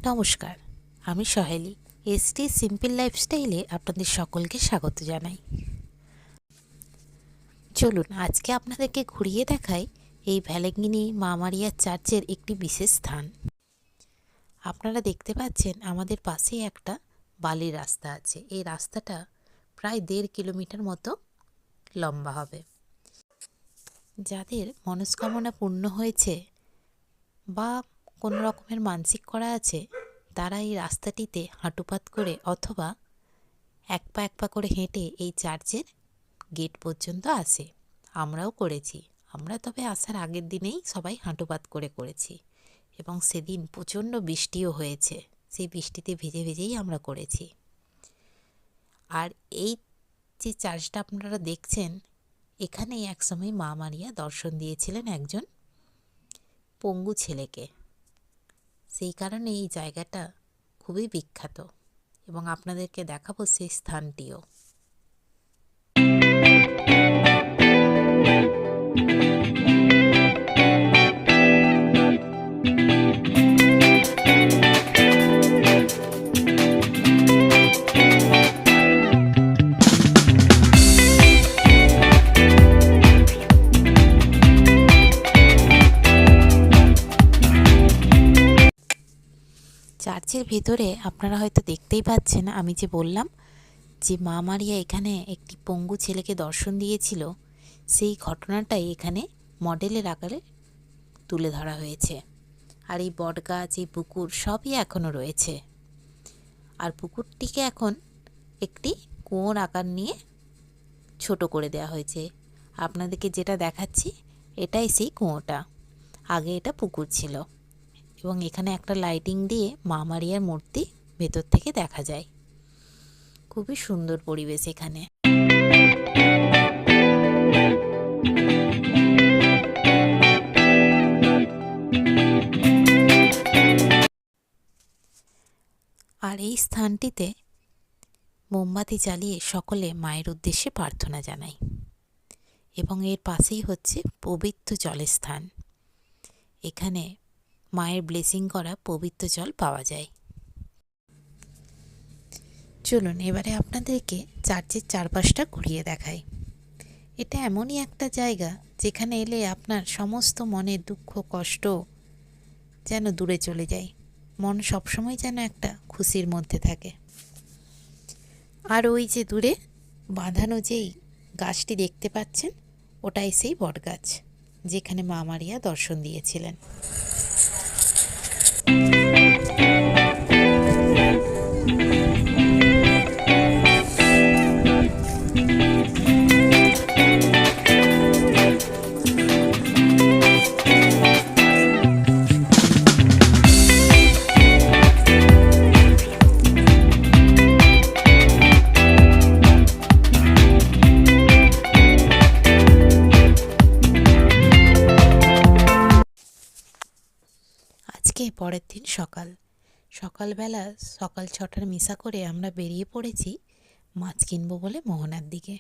নমস্কার, আমি সহেলি। ST simple লাইফস্টাইলে আপনাদের সকলকে স্বাগত জানাই। চলুন আজকে আপনাদেরকে ঘুরিয়ে দেখাই এই ভ্যালেঙ্গিনি মা মারিয়া চার্চের একটি বিশেষ স্থান। আপনারা দেখতে পাচ্ছেন আমাদের পাশেই একটা বালির রাস্তা আছে। এই রাস্তাটা প্রায় 1.5 কিলোমিটার মতো লম্বা হবে। যাদের মনস্কামনা পূর্ণ হয়েছে বা কোনো রকমের মানসিক করা আছে, তারা এই রাস্তাটিতে হাঁটুপাত করে অথবা এক পা করে হেঁটে এই চার্চের গেট পর্যন্ত আসে। আমরাও করেছি। আমরা তবে আসার আগের দিনেই সবাই হাঁটুপাত করেছি এবং সেদিন প্রচণ্ড বৃষ্টিও হয়েছে। সেই বৃষ্টিতে ভিজে ভিজেই আমরা করেছি। আর এই যে চার্চটা আপনারা দেখছেন, এখানেই একসময় মা মারিয়া দর্শন দিয়েছিলেন একজন পঙ্গু ছেলেকে। সেই কারণে এই জায়গাটা খুবই বিখ্যাত এবং আপনাদেরকে দেখাবো সেই স্থানটিও। চার্চের ভেতরে আপনারা হয়তো দেখতেই পাচ্ছেন, আমি যে বললাম যে মা মারিয়া এখানে একটি পঙ্গু ছেলেকে দর্শন দিয়েছিল, সেই ঘটনাটাই এখানে মডেলের আকারে তুলে ধরা হয়েছে। আর এই বটগাছ, এই পুকুর সবই এখনও রয়েছে। আর পুকুরটিকে এখন একটি কুয়োর আকার নিয়ে ছোট করে দেওয়া হয়েছে। আপনাদেরকে যেটা দেখাচ্ছি এটাই সেই কুয়োটা। আগে এটা পুকুর ছিল এবং এখানে একটা লাইটিং দিয়ে মা মারিয়ার মূর্তি ভেতর থেকে দেখা যায়। খুবই সুন্দর পরিবেশ এখানে। আর এই স্থানটিতে মোমবাতি জ্বালিয়ে সকলে মায়ের উদ্দেশ্যে প্রার্থনা জানাই এবং এর পাশেই হচ্ছে পবিত্র জলের স্থান। এখানে মায়ের ব্লেসিং করা পবিত্র জল পাওয়া যায়। চলুন এবারে আপনাদেরকে চার্চের চারপাশটা ঘুরিয়ে দেখাই। এটা এমনই একটা জায়গা যেখানে এলে আপনার সমস্ত মনের দুঃখ কষ্ট যেন দূরে চলে যায়। মন সবসময় যেন একটা খুশির মধ্যে থাকে। আর ওই যে দূরে বাঁধানো যেই গাছটি দেখতে পাচ্ছেন, ওটাই সেই বটগাছ যেখানে মা মারিয়া দর্শন দিয়েছিলেন। পরের দিন সকালবেলা সকাল 6টার মিশা করে আমরা বেরিয়ে পড়েছি মাছ কিনবো বলে মোহনার দিকে।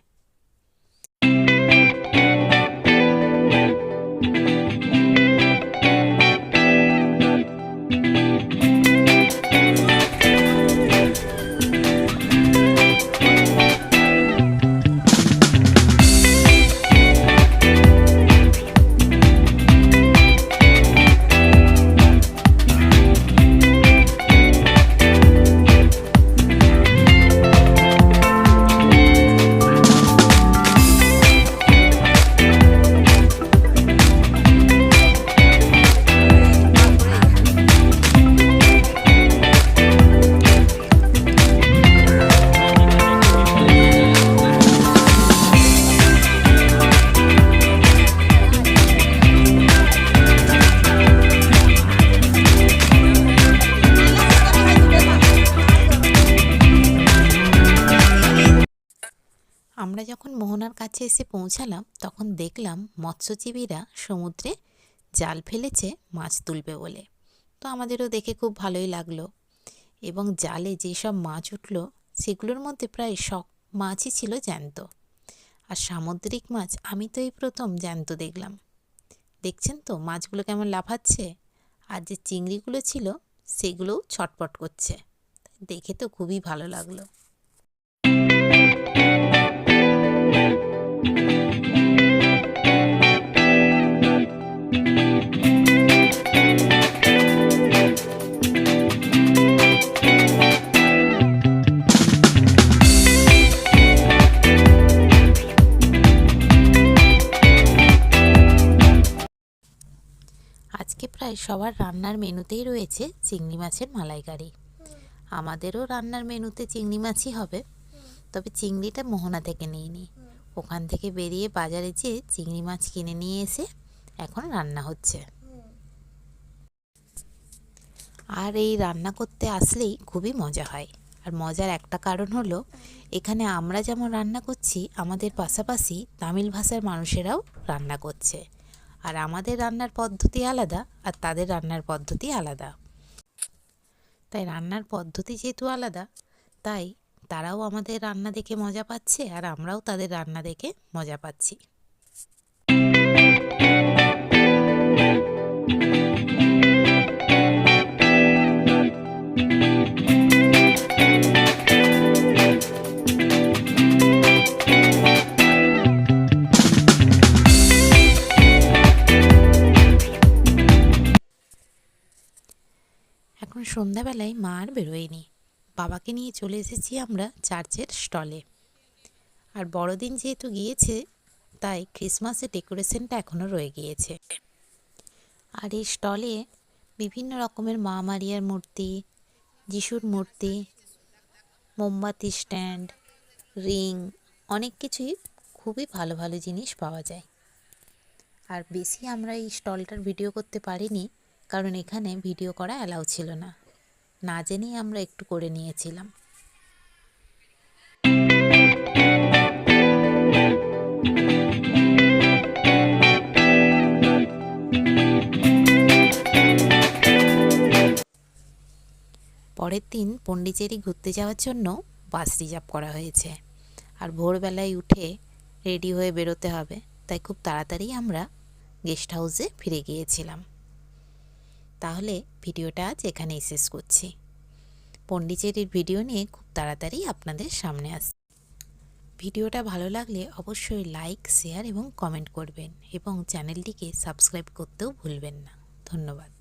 আমরা যখন মোহনার কাছে এসে পৌঁছালাম তখন দেখলাম মৎস্যজীবীরা সমুদ্রে জাল ফেলেছে মাছ তুলবে বলে। তো আমাদেরও দেখে খুব ভালোই লাগলো এবং জালে যেসব মাছ উঠলো সেগুলোর মধ্যে প্রায় সব মাছই ছিল জ্যান্ত। আর সামুদ্রিক মাছ আমি তো এই প্রথম জ্যান্ত দেখলাম। দেখছেন তো মাছগুলো কেমন লাফাচ্ছে। আর যে চিংড়িগুলো ছিল সেগুলোও ছটপট করছে। দেখে তো খুবই ভালো লাগলো। আজকে প্রায় সবার রান্নার মেনুতেই রয়েছে চিংড়ি মাছের মালাইকারি। আমাদেরও রান্নার মেনুতে চিংড়ি মাছই হবে, তবে চিংড়িটা মোহনা থেকে নিইনি, ওখান থেকে বেরিয়ে বাজারে যেয়ে চিংড়ি মাছ কিনে নিয়ে এসে এখন রান্না হচ্ছে। আর এই রান্না করতে আসলেই খুবই মজা হয়। আর মজার একটা কারণ হলো, এখানে আমরা যেমন রান্না করছি আমাদের পাশাপাশি তামিল ভাষার মানুষেরাও রান্না করছে। আর আমাদের রান্নার পদ্ধতি আলাদা আর তাদের রান্নার পদ্ধতি আলাদা। তাই রান্নার পদ্ধতি যেহেতু আলাদা, তাই তারাও আমাদের রান্না দেখে মজা পাচ্ছে আর আমরাও তাদের রান্না দেখে মজা পাচ্ছি। এখন সন্ধ্যাবেলায় মা আর বেরোয়নি, বাবাকে নিয়ে চলে এসেছি আমরা চার্চের স্টলে। আর বড়দিন যেহেতু গিয়েছে, তাই ক্রিসমাসের ডেকোরেশনটা এখনও রয়ে গিয়েছে। আর এই স্টলে বিভিন্ন রকমের মা মারিয়ার মূর্তি, যিশুর মূর্তি, মোমবাতি স্ট্যান্ড, রিং, অনেক কিছুই খুবই ভালো ভালো জিনিস পাওয়া যায়। আর বেশি আমরা এই স্টলটার ভিডিও করতে পারিনি, কারণ এখানে ভিডিও করা অ্যালাউ ছিল না, না জেনেই আমরা একটু করে নিয়েছিলাম। পরের দিন পন্ডিচেরি ঘুরতে যাওয়ার জন্য বাস রিজার্ভ করা হয়েছে। আর ভোরবেলায় উঠে রেডি হয়ে বেরোতে হবে, তাই খুব তাড়াতাড়ি আমরা গেস্ট হাউসে ফিরে গিয়েছিলাম। তাহলে ভিডিওটা আজ এখানেই শেষ করছি। পন্ডিচেরির ভিডিও নিয়ে খুব তাড়াতাড়ি আপনাদের সামনে আসছে। ভিডিওটা ভালো লাগলে অবশ্যই লাইক, শেয়ার এবং কমেন্ট করবেন এবং চ্যানেলটিকে সাবস্ক্রাইব করতেও ভুলবেন না। ধন্যবাদ।